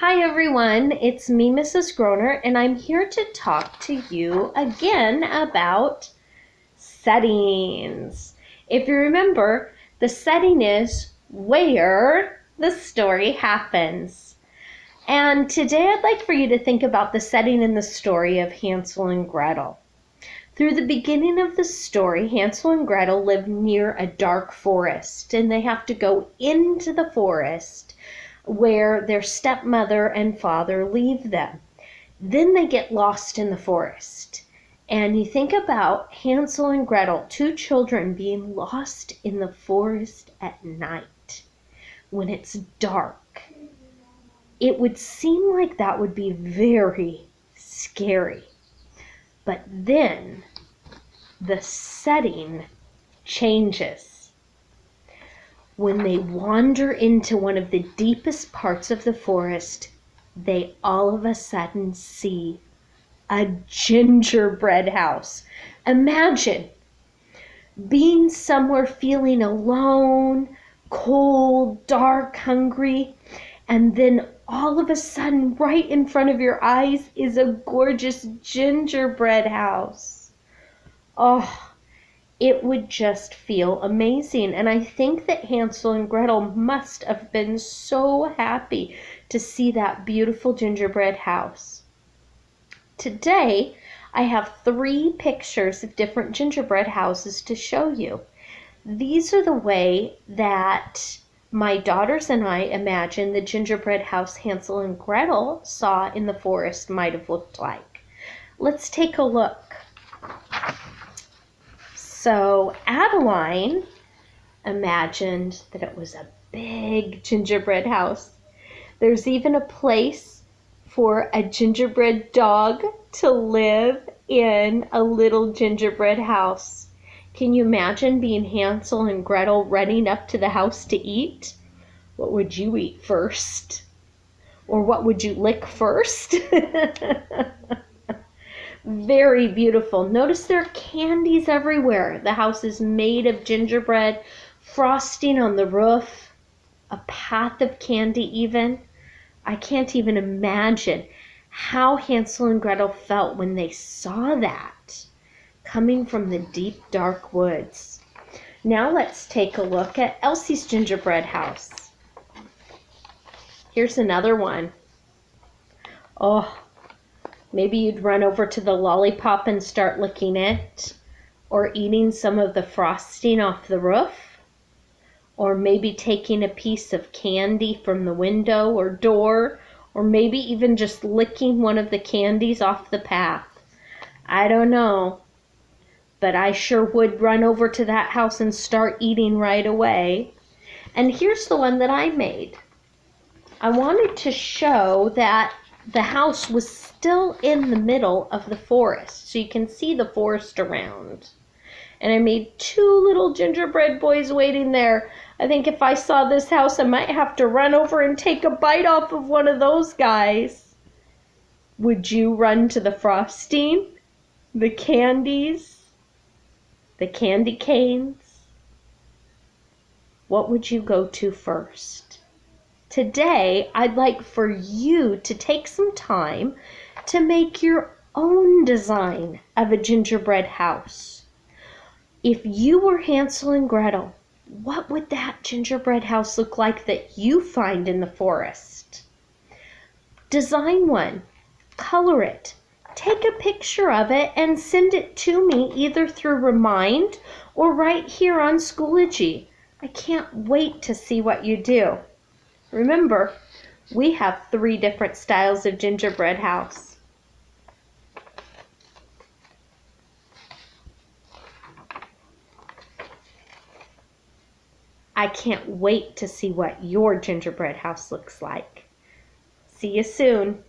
Hi everyone, it's me, Mrs. Groner, and I'm here to talk to you again about settings. If you remember, the setting is where the story happens. And today I'd like for you to think about the setting in the story of Hansel and Gretel. Through the beginning of the story, Hansel and Gretel live near a dark forest, and they have to go into the forest where their stepmother and father leave them. Then they get lost in the forest. And you think about Hansel and Gretel, two children being lost in the forest at night when it's dark. It would seem like that would be very scary. But then the setting changes. When they wander into one of the deepest parts of the forest, they all of a sudden see a gingerbread house. Imagine being somewhere feeling alone, cold, dark, hungry, and then all of a sudden, right in front of your eyes is a gorgeous gingerbread house. Oh, it would just feel amazing. And I think that Hansel and Gretel must have been so happy to see that beautiful gingerbread house. Today, I have 3 pictures of different gingerbread houses to show you. These are the way that my daughters and I imagine the gingerbread house Hansel and Gretel saw in the forest might have looked like. Let's take a look. So Adeline imagined that it was a big gingerbread house. There's even a place for a gingerbread dog to live in a little gingerbread house. Can you imagine being Hansel and Gretel running up to the house to eat? What would you eat first? Or what would you lick first? Very beautiful. Notice there are candies everywhere. The house is made of gingerbread, frosting on the roof, a path of candy even. I can't even imagine how Hansel and Gretel felt when they saw that coming from the deep, dark woods. Now let's take a look at Elsie's gingerbread house. Here's another one. Oh, maybe you'd run over to the lollipop and start licking it, or eating some of the frosting off the roof, or maybe taking a piece of candy from the window or door, or maybe even just licking one of the candies off the path. I don't know, but I sure would run over to that house and start eating right away. And here's the one that I made. I wanted to show that the house was still in the middle of the forest, so you can see the forest around. And I made 2 little gingerbread boys waiting there. I think if I saw this house, I might have to run over and take a bite off of one of those guys. Would you run to the frosting, the candies, the candy canes? What would you go to first? Today, I'd like for you to take some time to make your own design of a gingerbread house. If you were Hansel and Gretel, what would that gingerbread house look like that you find in the forest? Design one, color it, take a picture of it, and send it to me either through Remind or right here on Schoology. I can't wait to see what you do. Remember, we have 3 different styles of gingerbread house. I can't wait to see what your gingerbread house looks like. See you soon.